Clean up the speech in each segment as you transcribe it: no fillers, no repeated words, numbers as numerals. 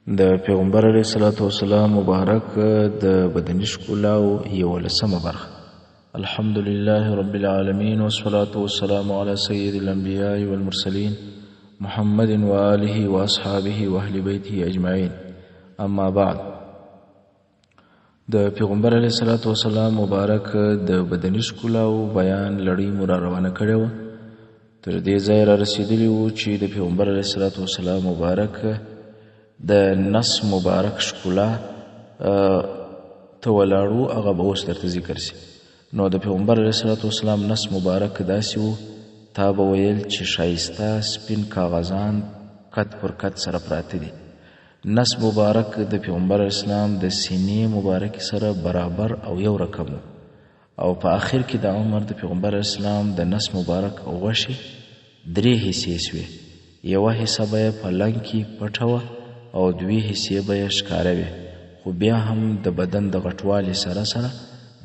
د پیغمبر علیه الصلاة والسلام مبارک د بدني ښکلاو 11مه برخه. الحمدلله رب العالمین والصلاة والسلام علی سید الانبیاء والمرسلین محمد وآله واصحابه واهل بیته اجمعین. اما بعد، د پیغمبر علیه الصلاة والسلام مبارک د بدني ښکلاو بیان لړۍ مو را روانه کړې وه. تر دې ځایه را رسېدلي وو چې د پیغمبر علیه الصلاة والسلام مبارک د نس مبارک ښکلا ته ولاړو، هغه به اوس درته ذکر سي. نو د پیغمبر علیه الصلاة والسلام نس مبارک داسې و، تا به ویل چې ښایسته سپین کاغذان کت پر کت سره پراته دي. نس مبارک د پیغمبر علیه السلام د سینې مبارک سره برابر او یو رقم و، او په آخر کې د عمر د پیغمبر علیه السلام د نس مبارک غوښې 3 حصې سوې. یوه حصه به یې په لنګ کې پټه وه او 2 حصې به یې ښکاره وې، خو بیا هم د بدن د غټوالي سره سره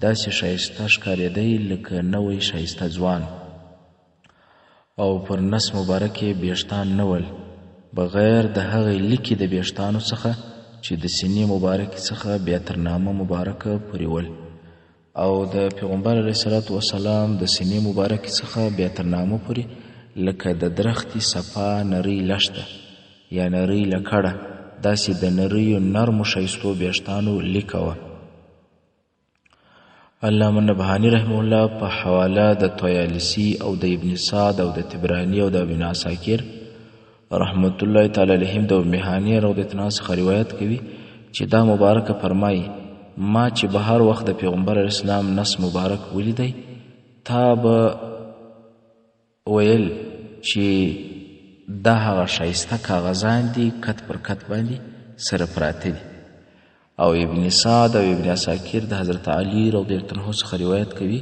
داسې ښایسته ښکارېدی لکه نوی ښایسته ځوان. او پر نس مبارک یې ویښتان نه ول، بغیر د هغې لیکې د ویښتانو څخه چې د سینې مبارکې څخه بیا تر نامه مبارکه پورې ول. او د پیغمبر علیه الصلاة والسلام د سینې مبارکې څخه بیا تر نامه پورې لکه د درختې صفا نرۍ لښته یا نرۍ لکړه، داسې د نریو نرمو ښایستو ویښتانو لیکه وه. علامه نبهاني رحمه الله په حواله د طیالسي او د ابن سعد او د طبراني او د ابن عساکر رحمت الله تعالی علیهم د ام هانیه رضیت عنها څخه روایت کوي چې دا مبارکه فرمایي: ما چې به هر وخت د پیغمبر علیه السلام نس مبارک ولیدی، تا به ویل چې دا هغه ښایسته کاغذان دي کت پر کت باندې سره پراته دي. او ابن سعد او ابن عساکر د حضرت علی رضی الله عنه څخه روایت کوي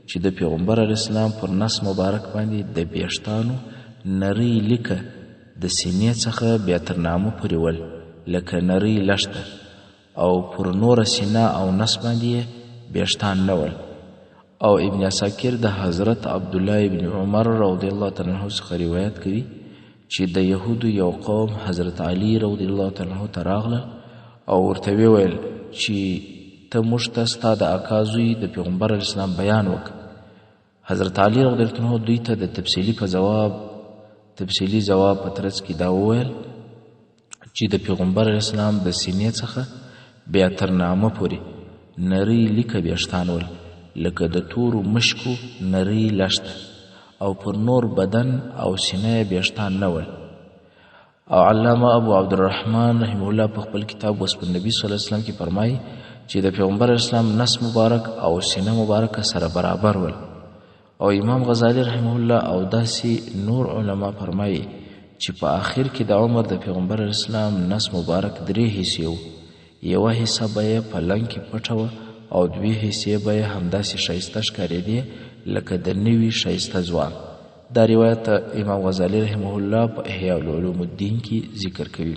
چې د پیغمبر علیه السلام پر نس مبارک باندې د ویښتانو نرۍ لیکه د سینې څخه بیا تر نامه پورې ول لکه نرۍ لښته، او پر نوره سینه او نس باندې یې ویښتان نه ول. او ابن عساکر د حضرت عبدالله ابن عمر رضی الله تعالی عنه څخه روایت کوي چې د یهودو یو قوم حضرت علی رضی الله تعالی عنه ته راغله او ورته ویل چې ته موږ ته ستا د اکا زوی د پیغمبر علیه السلام بیان وکړه. حضرت علی رضی الله عنه دوی ته د تفصیلي ځواب په ترڅ کې دا وویل چې د پیغمبر علیه السلام د سینې څخه بیا تر نامه پورې نرۍ لیکه ویښتان ول لکه د تورو مشکو نرۍ لښته، او پر نور بدن او سینه یې ویښتان نه ول. او علامه ابو عبدالرحمن رحمه الله په خپل کتاب وصف النبي صلی الله علیه وسلم کې فرمایي چې د پیغمبر علیه السلام نس مبارک او سینه مبارکه سره برابر ول. او امام غزالی رحمه الله او داسې نور علما فرمایي چې په آخر کې د عمر د پیغمبر علیه السلام نس مبارک 3 حصې و. یوه حصه به یې په لنګ کې پټه وه او 2 حصې به یې همداسې ښایسته ښکارېدې لکه د نوي ښایسته ځوان. دا روایت امام غزالی رحمه الله په احیاء العلوم الدین کې ذکر کوي.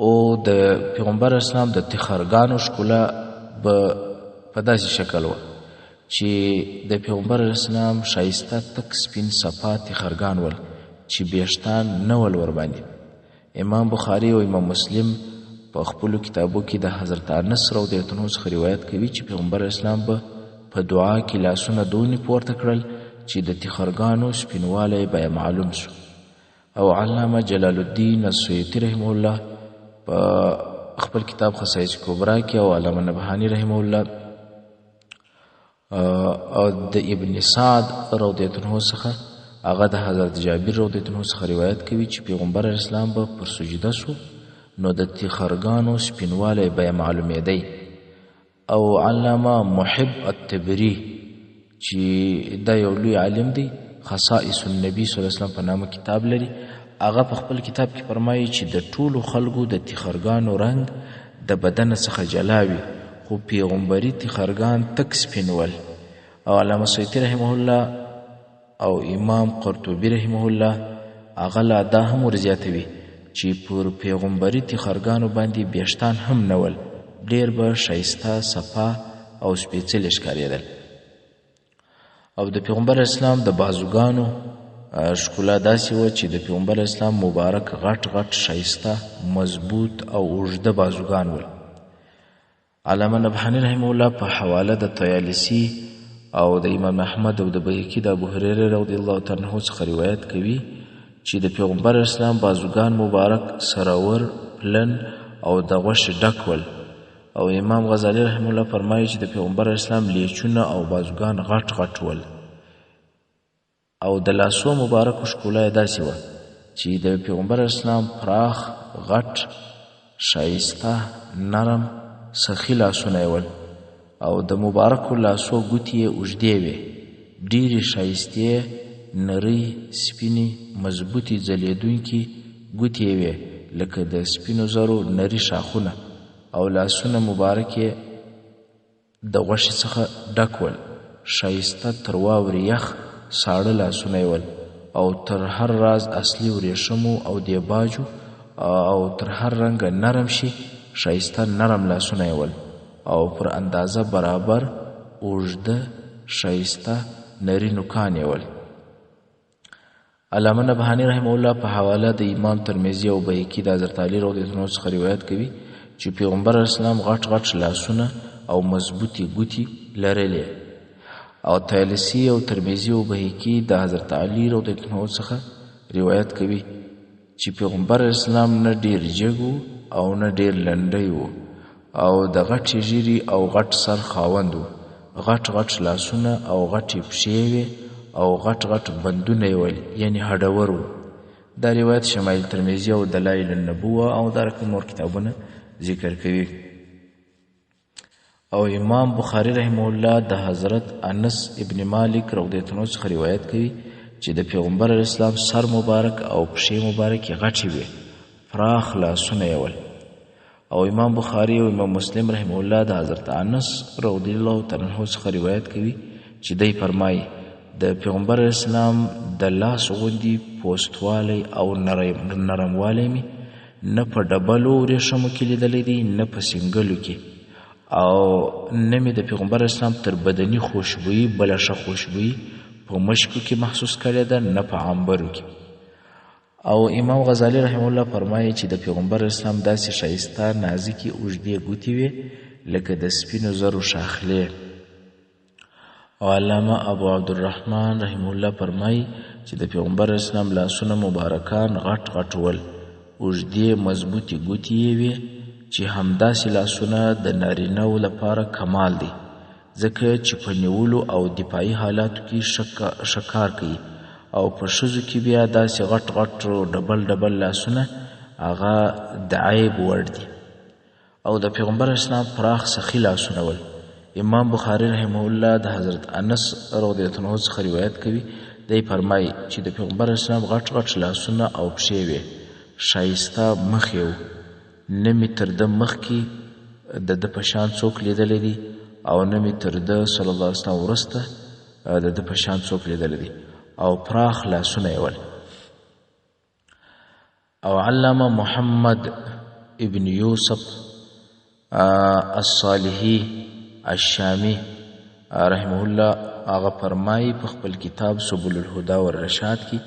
او د پیغمبر اسلام د تخرګانو ښکلا به په داسې شکل وه چې د پیغمبر اسلام ښایسته تک سپین صفا تخرګان ول چې ویښتان نه ول ورباندې. امام بخاري او امام مسلم په خپلو کتابو کې د حضرت انس رضی الله عنه څخه روایت کوي چې پیغمبر اسلام به په دعا کې لاسونه دونې پورته کړل چې د تخرګانو سپینوالی به معلوم شو. او علامه جلال الدین السیوطي رحمه الله په خپل کتاب خصائص کبرا کې او علامه نبهاني رحمه الله او د ابن سعد رضی الله عنه څخه هغه د حضرت جابر رضی الله عنه څخه روایت کوي چې پیغمبر اسلام به پر سجده شو نو د تخرګانو سپینوالی به معلومېدی. او علامه محب التبری چې دا یو لوی عالم دی، خصائص النبي صلی الله علیه وسلم په نامه کتاب لري، هغه په خپل کتاب کې فرمایي چې د ټولو خلکو د تخرګانو رنګ د بدن څخه جلا وي، خو پیغمبري تخرګان تک سپین ول. او علامه سیوطي رحمه الله او امام قرطبي رحمه الله هغه لا دا هم ورزیاتوي چې پر پیغمبري تخرګانو باندې ویښتان هم نه ول، ډېر به ښایسته صفا او سپېڅلي ښکارېدل. او د پیغمبر اسلام د بازوګانو ښکلا داسې وه چې د پیغمبر اسلام مبارک غټ غټ ښایسته مضبوط او اوږده بازوګان ول. علامه نبهاني رحمه الله په حواله د طیالسي او د امام احمد او د بیهقي د ابو هریره رضی الله تعالی عنه څخه روایت کوي چې د پیغمبر اسلام بازوګان مبارک سرور پلن او د غوښې ډک ول. او امام غزالی رحمه الله فرمایي چې د پیغمبر اسلام لیچونه او بازوګان غټ غټ ول. او د لاسو مبارکو ښکلا یې داسې وه چې د پیغمبر اسلام پراخ غټ ښایسته نرم سخي لاسونه یې ول. او د مبارکو لاسو ګوتې یې اوږدې وې، ډېرې ښایستې نرۍ سپینې مضبوطې ځلېدونکې ګوتې یې وې لکه د سپینو زرو نري شاخونه. او لاسونه مبارک یې د غوښې څخه ډک ول، ښایسته تر واورې یخ ساړه لاسونه یې ول. او تر هر راز اصلي ورېښمو او دیباجو او تر هر رنګه نرم شي ښایسته نرم لاسونه یې ول. او پر اندازه برابر اوږده ښایسته نري نوکان یې ول. علامه نبهاني رحمه الله په حواله د امام ترمذي او بیهقي د حضرت علي رضی الله عنه څخه روایت کوي چې پیغمبر اسلام غټ غټ لاسونه او مضبوطې ګوتې لرلې. او طیالسي او ترمذي او بیهقي د حضرت علي رضی الله عنه څخه روایت کوي چې پیغمبر اسلام نه ډیر جګ او نه ډیر لنډی و، او د غټې ږیرې او غټ سر خاوند و، غټ غټ لاسونه او غټې پښې وې او غټ غټ بندونه یې ول، یعنې هډور و. دا روایت شمایل ترمذي او دلایل النبوه او دارقطني نور کتابونه ذکر کوي. او امام بخاري رحمه الله د حضرت انس ابن مالک رضی الله عنه څخه روایت کوي چې د پیغمبر اسلام سر مبارک او پښې مبارکې غټې وې، پراخ لاسونه یې ول. او امام بخاري او امام مسلم رحمه الله د حضرت انس رضی الله تعالی عنه څخه روایت کوي چې دی فرمایي د پیغمبر اسلام د لاس غوندې پوستوالی او نرموالی مې نه په ډبلو ورېښمو کې لیدلی دی نه په سنګلو کې، او نه مې د پیغمبر اسلام تر بدني خوشبویي بله ښه خوشبویي په مشکو کې محسوس کړې ده نه په عنبرو کې. او امام غزالی رحمه الله فرمایي چې د پیغمبر اسلام داسې ښایسته نازکې اوږدې ګوتې وې لکه د سپینو زرو شاخلې. او علامه ابو عبدالرحمن رحمه الله فرمایي چې د پیغمبر اسلام لاسونه مبارکان غټ غټ ول، اوږدې مضبوطې ګوتې یې وې چې همداسې لاسونه د نارینهو لپاره کمال دی، ځکه چې په نیولو او دفاعي حالاتو کې ښه کار کوي. او په ښځو کې بیا داسې غټ غټ ډبل ډبل لاسونه هغه د عیب وړ دي. او د پیغمبر اسلام پراخ سخي لاسونه ول. امام بخاري رحمه الله د حضرت انس رضی الله عنه څخه روایت کوي، دی فرمایي چې د پیغمبر اسلام غټ غټ لاسونه او پښې وې، ښایسته مخ یې و، نه مې تر ده مخکې د ده په شان څوک لیدلی دی او نه مې تر ده صلی الله علیه وسلم وروسته د ده په شان څوک لیدلی دی. او پراخ لاسونه یې ول. او علامه محمد ابن یوسف الصالحي الشامي رحمه الله هغه فرمایي په خپل کتاب سبل الهدى والرشاد کې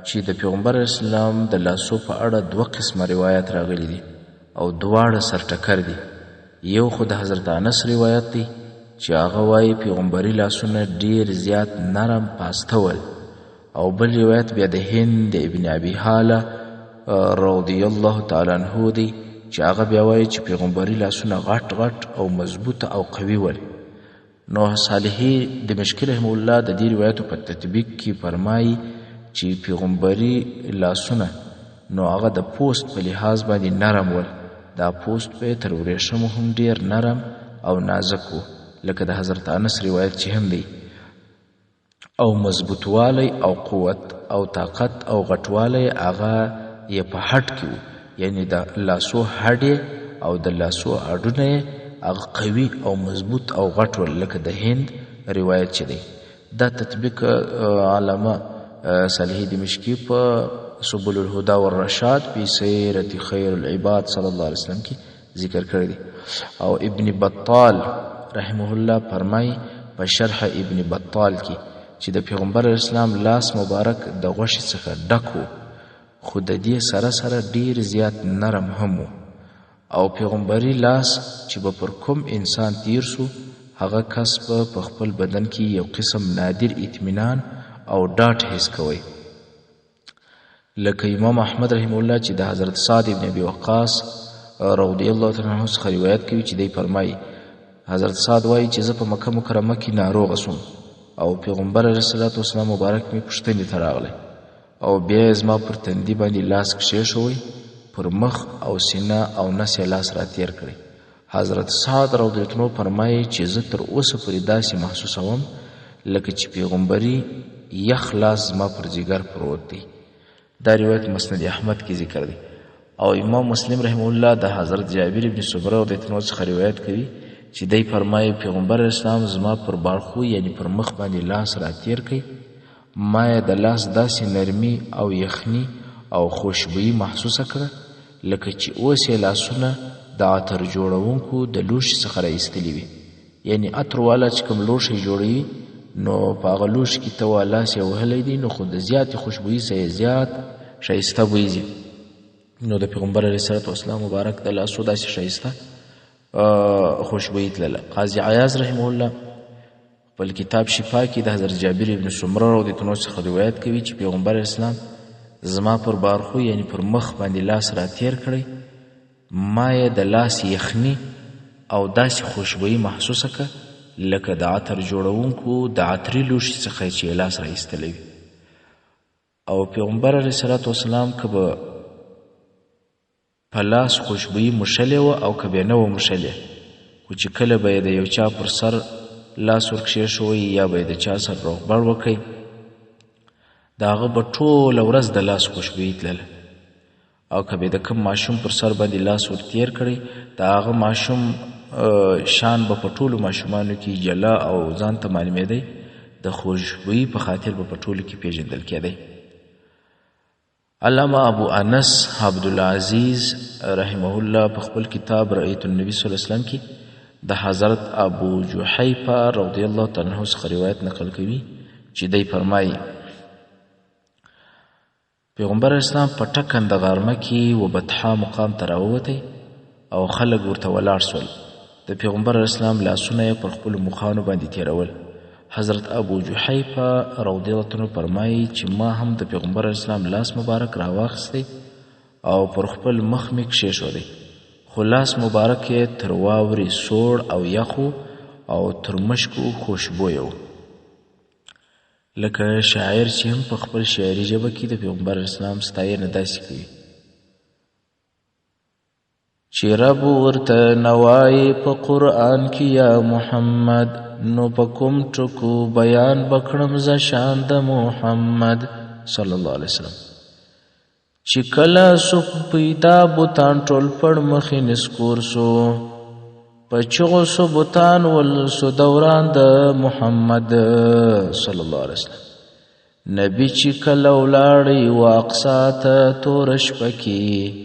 چې د پیغمبر اسلام د لاسو په اړه دوه قسمه روایت راغلی دي او دواړه سرټکر دي. یو خو د حضرت انس روایت دی چې هغه وایي پیغمبري لاسونه ډیر زیات نرم پاسته ول، او بل روایت بیا د هند ابن ابي حاله رضی الله تعالی عنه دی چې هغه بیا وایي چې پیغمبري لاسونه غټ غټ او مضبوطه او قوي ول. نو صالحي دمشقي رحمه الله د دې روایتو په تطبیق کې فرمایي چې پیغمبري لاسونه نو هغه د پوست په لحاظ باندې نرم ول، دا پوست په تر ورېښمو هم ډیر نرم او نازک و لکه د حضرت انس روایت چې هم دی. او مضبوطوالی او قوت او طاقت او غټوالی هغه یې په هډ کې و، یعنی د لاسو هډ او د لاسو هډونه یې هغه قوي او مضبوط او غټ ول لکه د هند روایت چې دی. دا تطبیق علامه صالحي دمشقي په سبل الهدى والرشاد فی سیرة خیر العباد صلی الله علیه وسلم کې ذکر کړی دی. او ابن بطال رحمه الله فرمای په شرح ابن بطال کې چې د پیغمبر اسلام لاس مبارک د غوښې څخه ډک و، خو د دې سره سره ډیر زیات نرم هم و، او پیغمبري لاس چې به پر کوم انسان تیر سو هغه کس به په خپل بدن کې یو قسم نادر اطمینان او ډاډ حس کوي. لکه امام احمد رحمه الله چې د حضرت سعد ابن ابي وقاص رضی الله تعالی عنه څخه روایت کوي چې دی فرمایي حضرت سعد وایي چې زه په مکه مکرمه کې ناروغه سوم او پیغمبر علیه الصلاة والسلام مبارک مې پوښتنې ته راغلی او بیا یې زما پر تندي باندې لاس کښېښوی، پر مخ او سینه او نس یې لاس راتېر کړی. حضرت سعد رضی الله عنه فرمایي چې زه تر اوسه پورې داسې محسوسوم لکه چې پیغمبري یخ لاس زما پر ځیګر پروت دی. دا روایت مسند احمد کې ذکر دی. او امام مسلم رحمه الله د حضرت جابر ابن سمره رضی الله عنه څخه روایت کوي چې دی فرمایي پیغمبر اسلام زما پر باړخو یعنی پر مخ باندې لاس راتېر کړي، ما یې د لاس داسې نرمي او یخني او خوشبویي محسوسه کړه لکه چې اوس یې لاسونه د عطر جوړونکو د لوښي څخه راایستلي وي. یعنی عطر والا چې کوم لوښی جوړوي نو په هغه لوښي کې ته لاس یې وهلی دی نو خو د زیاتې خوشبویي څخه یې زیات ښایسته بوی ځي. نو د پیغمبر علیه الصلاة والسلام مبارک د لاسو داسې ښایسته خوشبویي تلله. قاضي عیاض رحمه الله خپل کتاب شفا کې د حضرت جابر ابن سمره رضی الله عنه څخه روایت کوي چې پیغمبر اسلام زما پر بارخو یعنی پر مخ باندې لاس راتېر کړی، ما یې د لاس یخني او داسې خوشبویي محسوسه کړه لکه د عطر جوړونکو د عطري لوښي څخه چې لاس راایستلی وي. او پیغمبر علیه الصلاة والسلام که به په لاس خوشبویي موښلې وه او که بیا نه وه موښلې، خو چې کله به یې د یو چا پر سر لاس ورکښېښوی یا به یې د چا سر روغبړ وکړئ د هغه به ټوله ورځ د لاس خوشبویي تلله. او که به د کوم ماشوم پر سر باندې لاس ورتېر کړی د هغه ماشوم شان به په ټولو ماشومانو کې جلا او ځان ته معلومېدی، د خوشبویي په خاطر به په ټولو کې پیژندل کېدی. علامه ابو انس عبدالعزیز رحمه الله په خپل کتاب رأیت النبی صلی الله علیه وسلم کې د حضرت ابو جحیفه رضی الله تعالی عنه څخه روایت نقل کوي چې دی فرمایي پیغمبر اسلام په ټکنده غرمه کې و بطحا مقام ته راووتی او خلک ورته ولاړ سول. د پیغمبر اسلام لاسونه یې پر خپلو مخانو باندې تیرول. حضرت ابو جحیفه رضی الله عنه فرمایي چې ما هم د پیغمبر اسلام لاس مبارک راواخیستی او پر خپل مخ مې کښېښودی، خو لاس مبارک یې تر واورې سوړ او یخو او تر مشکو خوشبویه و. لکه شاعر چې هم په خپل شاعري ژبه کې د پیغمبر اسلام ستاینه داسې کوي چې رب ورته نوایي په قرآن کې یا محمد، نو په کوم ټکو بیان بکړم زه شان د محمد صلی الله علیه وسلم. چې کله سو پیدا بوتان ټول پړ مخې نسکور سو، په چغو سو بوتان ول سو دوران د محمد صلی الله علیه وسلم. نبی چې کله ولاړی و اقصا ته توره شپه کې،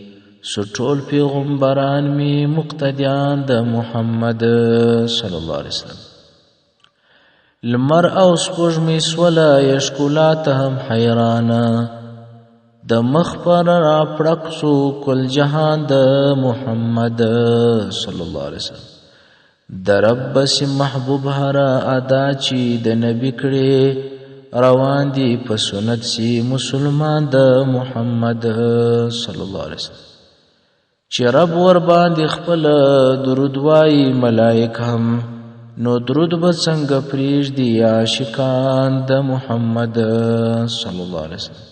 سو ټول پیغمبران می مقتدیان د محمد صلی الله علیه وسلم. لمر او سپوږمۍ سوله یشکولا ته هم حیرانه، د مخ پر را پړق سو کل جهان د محمد صلی الله علیه وسلم. د رب بس محبوب هره ادا چې د نبی کړي، روان دی په سنت سی مسلمان د محمد صلی الله علیه وسلم. چې رب ور باندې خپل درود وایي ملائک هم، نو درود به څنګه پرېږدي عاشقان د محمد صلی الله علیه وسلم.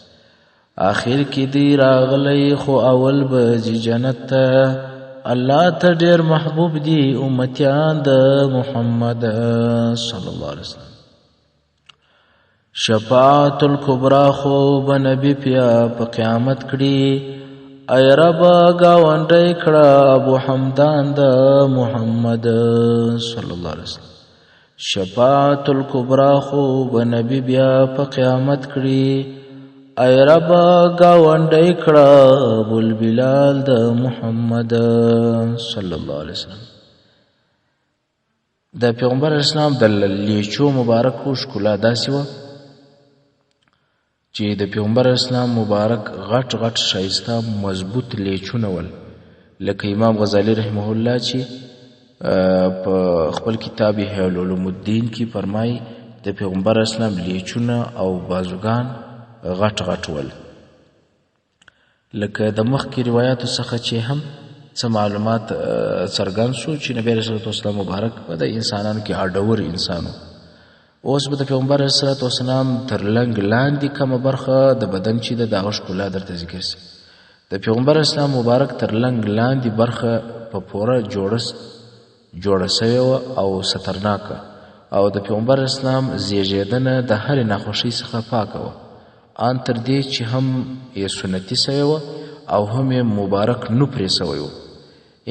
آخر کې دی راغلی خو اول به ځي جنت ته، الله ته ډېر محبوب دي امتیان د محمد صلی الله علیه وسلم. شفاعت الکبرا خو به نبی بیا په قیامت کړي، ای رب ګاونډی کړه ابو حمدان د محمد صلی الله علیه وسلم. شفاعت الکبرا خو به نبی بیا په قیامت کړي، ای رب ګاونډی کړه ابو البلال د محمد صلی الله علیه وسلم. د پیغمبر اسلام د لیچو مبارکو ښکلا داسې وه چې د پیغمبر اسلام مبارک غټ غټ ښایسته مضبوط لیچونه ول، لکه امام غزالی رحمه الله چې په خپل کتاب احیاء العلوم الدین کې فرمایي د پیغمبر اسلام لیچونه او بازوګان غټ غټ ول. لکه د مخکې روایاتو څخه چې هم څه معلومات څرګند شو چې نبی رسول الله صلی الله مبارک په د انسانانو کې اډور انسانو. اوس به د پیغمبر صلی الله علیه وسلم تر لنګ لاندې کومه برخه د بدن چې د هغه ښکلا درته ذکر سي. د پیغمبر اسلام مبارک تر لنګ لاندې برخه په پوره جوړه سوې وه او سترناکه، او د پیغمبر اسلام زیږېدنه د هرې ناخوښۍ څخه پاکه وه، ان تر دې چې هم یې سنتي سوې وه او هم یې مبارک نو پرې سوی و.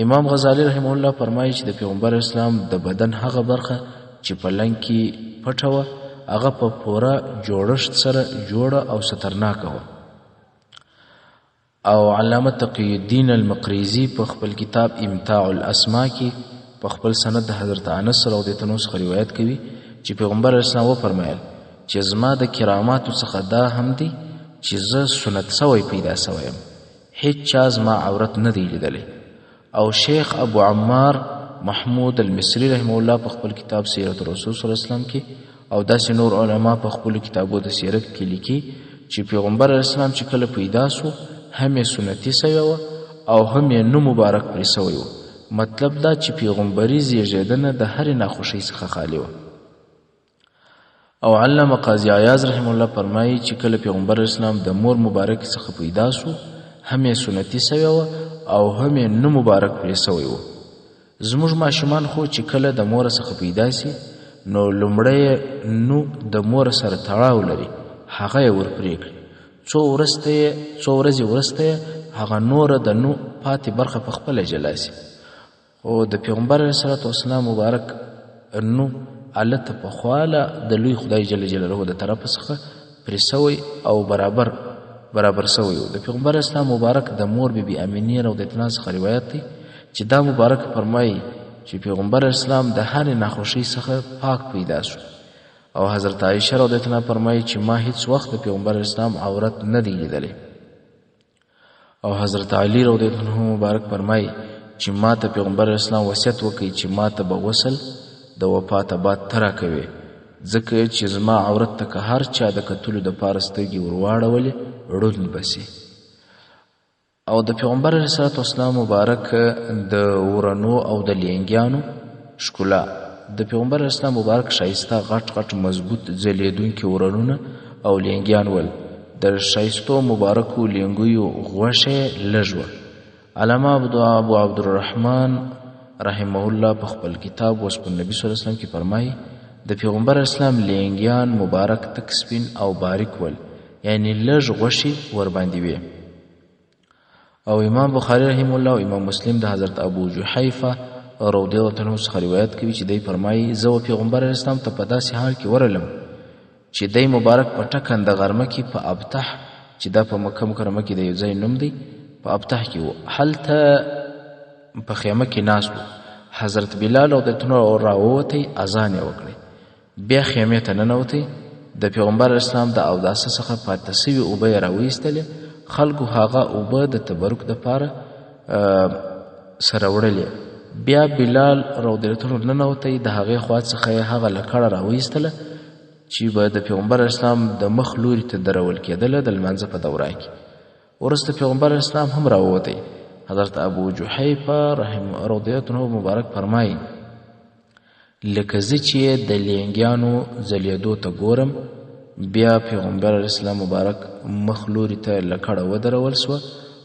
امام غزالی رحمه الله فرمایي چې د پیغمبر اسلام د بدن هغه برخه چې په لنګ کې پټه وه هغه په پوره جوړښت سره جوړه او سترناکه وه. او علامه تقی الدین المقریزي په خپل کتاب امتاع الاسماء کې په خپل سند د حضرت انس رضی الله عنه څخه روایت کوي چې پیغمبر اسلام وفرمایل چې زما د کراماتو څخه دا هم دی چې زه سنت سوی پیدا سوی یم، هیڅ چا زما عورت نه دی لیدلی. او شیخ ابو عمار محمود المصری رحمه الله په خپل کتاب سیرت رسول صلی الله علیه وسلم کې او داسې نور علما په خپل کتابو د سیرت کې لیکي چې پیغمبر اسلام چې کله پیدا سو هم یې سنتي سوی وه او هم یې نو مبارک پرې سوی و. مطلب دا چې پیغمبري زیږېدنه د هرې ناخوښۍ څخه خالي وه. او علامه قاضي عیاض رحمه الله فرمایي چې کله پیغمبر اسلام د مور مبارک څخه پیدا سو هم یې سنتي سوی وه او هم یې نو مبارک پرې سوی و. زموږ ماشومان خو چې کله د مور څخه پیدا سي نو لومړی نو د مور سره تړاو لري، هغه یې ورپرې کړي، څو ورځې وروسته هغه نوره د نو پاتې برخه په خپله جلا سي. خو د پیغمبر علیه صلات وسلام مبارک نو هلته پخواله د لوی خدای جل جلاله د طرفه څخه پرې سوی او برابر سوی و. د پیغمبر اسلام مبارک د مور بی بی امینه رضی الله عنها څخه روایت دی چې دا مبارک فرمایي چې پیغمبر اسلام د هرې ناخوښۍ څخه پاک پیدا شو. او حضرت عایشه رضی الله عنها فرمایي چې ما هیڅ وخت د پیغمبر اسلام عورت نه دی لیدلی. او حضرت علی رضی الله عنه مبارک فرمایي چې ما ته پیغمبر اسلام وصیت وکړي چې ما ته به غسل د وفات بعد ته راکوي، ځکه چې زما عورت ته که هر چا د کتلو دپاره سترګې ورواړولې ړوند به سي. او د پیغمبر علیه صلات وسلام مبارک د ورنو او د لینګیانو ښکلا، د پیغمبر اسلام مبارک ښایسته غټ غټ مضبوط ځلېدونکي ورنونه او لینګیان ول. د ښایستو مبارکو لینګیو غوښه لږ وه. علامه ابو عبدالرحمن رحمه الله په خپل کتاب وصف النبي صلی الله علیه وسلم کې فرمایي د پیغمبر اسلام لینګیان مبارک تک سپین او باریک ول، یعنی لږ غوښې ورباندې وې. او امام بخاری رحمه الله او امام مسلم د حضرت ابو جحیفه رضی الله عنه څخه روایت کوي چې دی فرمایي زه و پیغمبر اسلام ته په داسې حال کې ورغلم چې دی مبارک په ټکنده غرمه کې په ابتح چې دا په مکه مکرمه کې د یو ځای نوم دی په ابتح کې و، هلته په خیمه کې ناست و. حضرت بلال رضی الله عنه راووتی اذان یې وکړی، بیا خیمې ته ننوتی، د پیغمبر اسلام د اوداسه څخه پاتې سوي اوبه یې راویستلې، خلکو هغه اوبه د تبرک دپاره سره وړلې. بیا بلال رضی الله عنه ننوتی، د هغې خوا څخه یې هغه لکړه راویستله چې به د پیغمبر اسلام د مخ لوري ته درول کېدله د لمانځه په دوران کې. وروسته پیغمبر اسلام هم راووتی. حضرت ابو جحیفه رضی الله عنه مبارک فرمایي لکه زه چې د لینګیانو ځلېدو ته ګورم، بیا پیغمبر اسلام مبارک مخ لوري ته لکړه ودرول سوه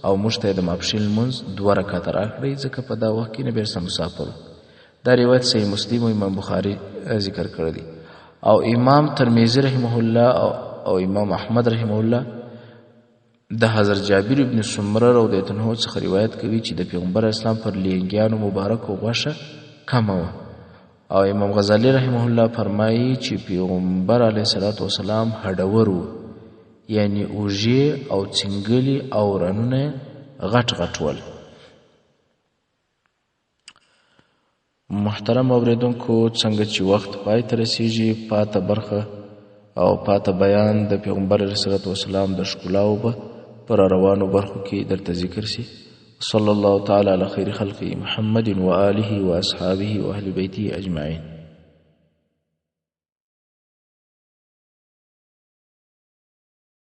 او موږ ته یې د ماپښین لمونځ 2 رکعته راکړئ، ځکه په دا وخت کې نبي اسلام مسافر. دا روایت صحیح مسلم او امام بخاري ذکر کړی دی. او امام ترمذي رحمه الله او امام احمد رحمه الله د حضرت جابر ابن سمره رضی الله عنه څخه روایت کوي چې د پیغمبر اسلام پر لینګیانو مبارکو غوښه کمه وه. او امام غزالی رحمه الله فرمایي چې پیغمبر علیه الصلاة والسلام هډور و، یعنی اوږې او څنګلې او رنونه غټ غټ ول. محترم اوریدونکو، څنګه چې وخت پای ته رسیږي، پاته برخه او پاته بیان د پیغمبر علیه الصلاة والسلام د ښکلاو به پر روانو برخو کې درته ذکر سي. صلی الله تعالی علی خیر خلقه محمد و آله و اصحابه و اهل بیته اجمعین.